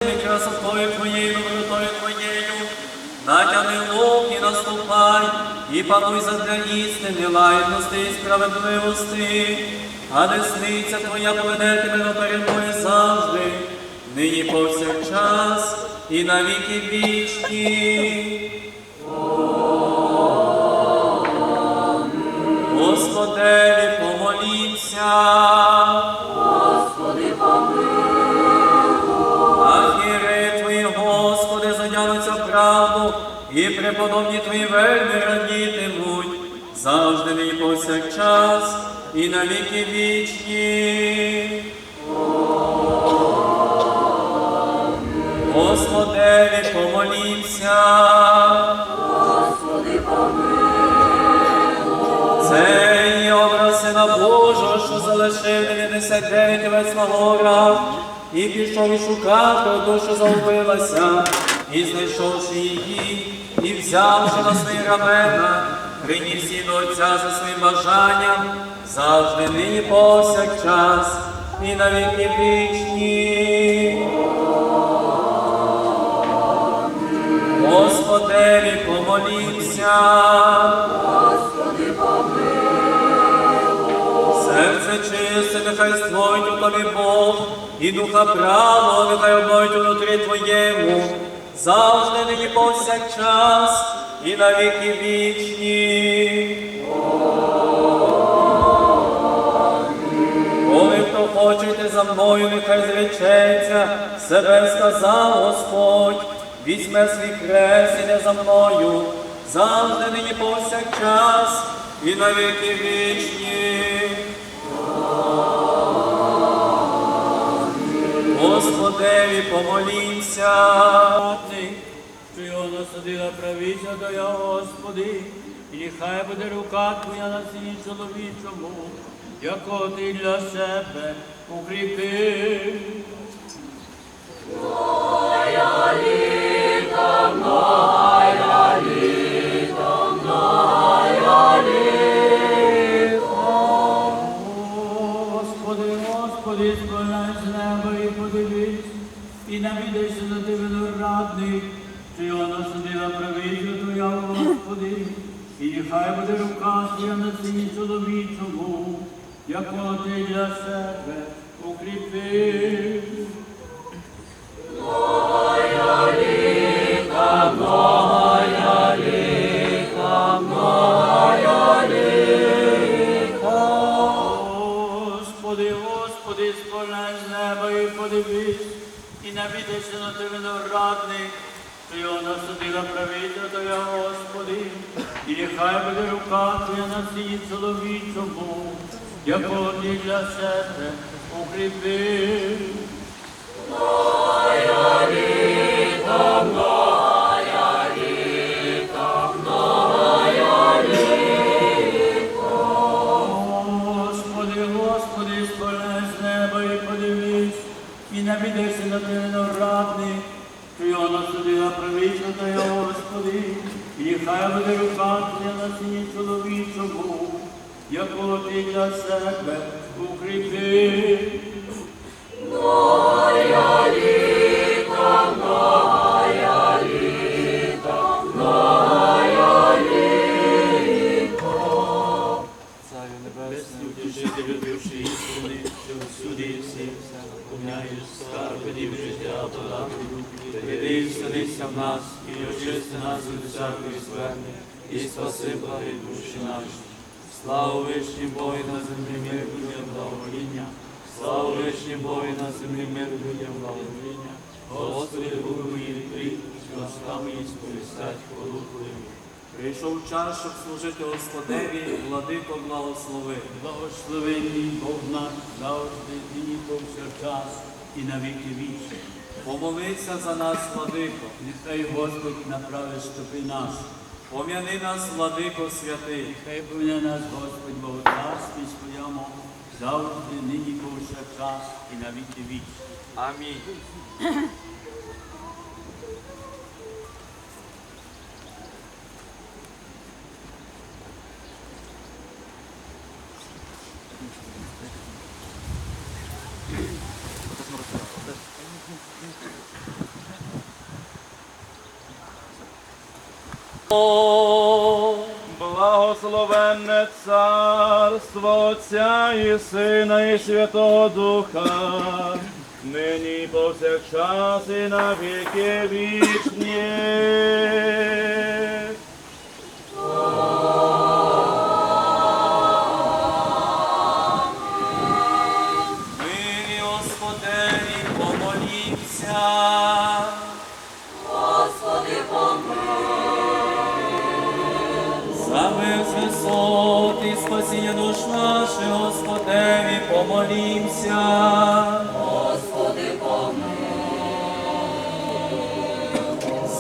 Красотою Твоєю, добротою Твоєю, натягни лук і наступай, і пануй задля істини, лагідності і справедливості, а десниця Твоя поведе тебе на перемоги завжди, нині повсякчас і на віки вічні. Господеві помолімся. Господи, Архієреї Твої, Господи, задянуться в правду, і преподобні Твої вельми радітимуть, завжди нині повсякчас і на віки вічні. Господеві помолімся. Господи, Цей образ Сина Божого, що залишив 99 овець на горах, і пішов і шукав ту, що загубилася, і знайшовши її, і взявши на свої рамена, приніс її до Отця за своїм бажанням, завжди нині повсякчас і на віки вічні. Господеві помолімся. Господи, Серце чисте, нехай створить у тобі Бог, і духа правого нехай обновить внутрі Твоєму, завжди нині повсякчас і на віки вічні. Коли хто хоче йти за мною, нехай зречеться, себе сказав Господь, візьме свій хрест і іде за мною, завжди нині повсякчас і на віки вічні. Господеві помолімся. Що його насадила правиця Твоя, Господи, і нехай буде рука Твоя на сині чоловічому, яко Ти для себе укріпи. Моя літа, моя літа, моя літа. Господи, Господи, склоняй з неба і подивись, і навідайся на Ти виноградник, що його насадила правиця Твоя, Господи, і нехай буде рука Твоя на сині чоловічому, яко Ти для себе укріпи. Моя літа, моя літа, моя літа. Господи, Господи, сповняй з неба і подивись, і навідайся на Ти виноградник, що його насадила правиця Твоя, Господи, і нехай буде рука Твоя на сині чоловічому, яко Ти для себе укріпи. Моя літа, моя літа, моя літа. Господи, Господи, сповняй з неба і подивись, і навідайся на Ти виноградник, що його насадила правиця Твоя, Господи, і нехай буде рука Твоя на сині чоловічому, яко Ти для себе укріпи. Моя літа, моя літа, моя літа. Царю небесний, утішителю душі істини, що всюди і всіх поповняєш скарбів життя податку, прийди і вселися в нас, і очисти нас від всякої скверни, і спаси благи душі наші. Слава вишній Богу на землі мир людям благовоління, слава вишній Богу на землі мир людям благовоління. Господи, Богу мої відкрий, що устами і сповістять хвалу Твою. Прийшов час, щоб служити Господеві, владико благослови. Благословений Бог наш, завжди, нині повсякчас і на віки вічні. Помолися за нас, владико. Нехай Господь направить стопи наші. Пом'яни нас, владико святий. Нехай пом'яне нас Господь Бог у царстві своєму, завжди, нині повсякчас і на віки вічні. Амінь. Благословенне царство Отця і Сина, і Святого Духа, нині і повсякчас і на віки вічні. Мирі, Господеві, помолімся. Господи, За мир з висот і спасіння душ наших, Господеві, помолімся. Господи,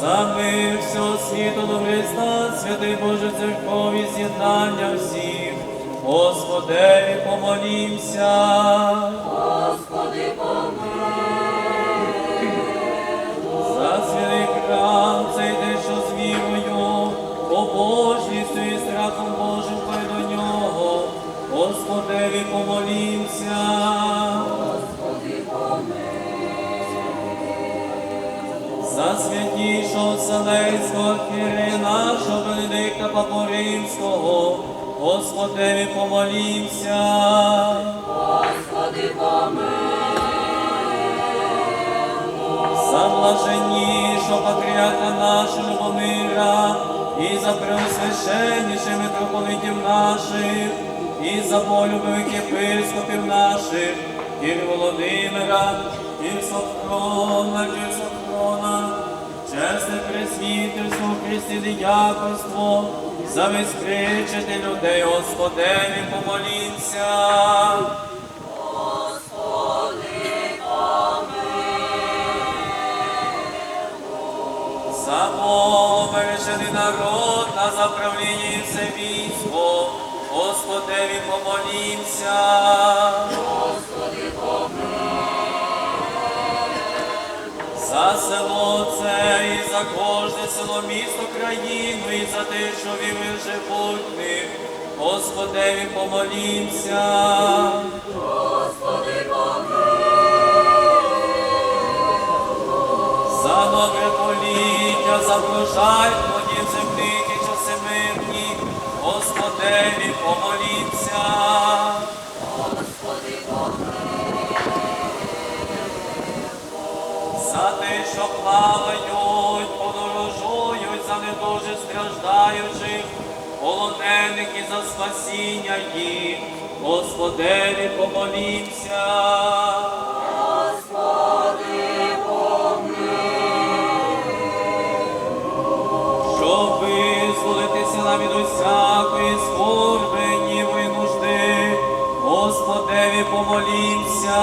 За мир всього світу, до Христа, святий Боже церкові, з'єднання всіх, Господеві, помолімся. Господи, За святий храм, цей те, що з вірою, побожністю і страхом Божим хай до нього, Господеві, помолімся. За святішого Вселенського архієрея нашого Бенедикта Папу Римського, Господеві, помолімся. Господи, За блаженнішого патріарха нашого Любомира, і за преосвященніших митрополитів наших, і за полюбових єпископів наших, і Володимира, і Софрона, чесне пресвітерство, Христі діяконство, за безкричити людей, Господеві, помолімся. За побережений народ на заправління і все військо, Господеві, помолімся. За село це і за кожне село, місто, країну, і за те, що віри живуть в них, Господеві, помолімся. За добре поліття, за врожай плодів земних і часи мирні, Господеві, помолімся. За те, що плавають, подорожують, за недуже страждаючих, полонених і за спасіння їх, Господеві, помолімся. Щоб визволитися нам від усякої скорби, ніви і нужди, Господеві, помолімся.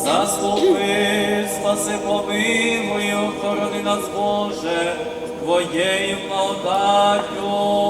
Заступи, спаси, помилуй, охорони нас, Боже, Твоєю благодаттю.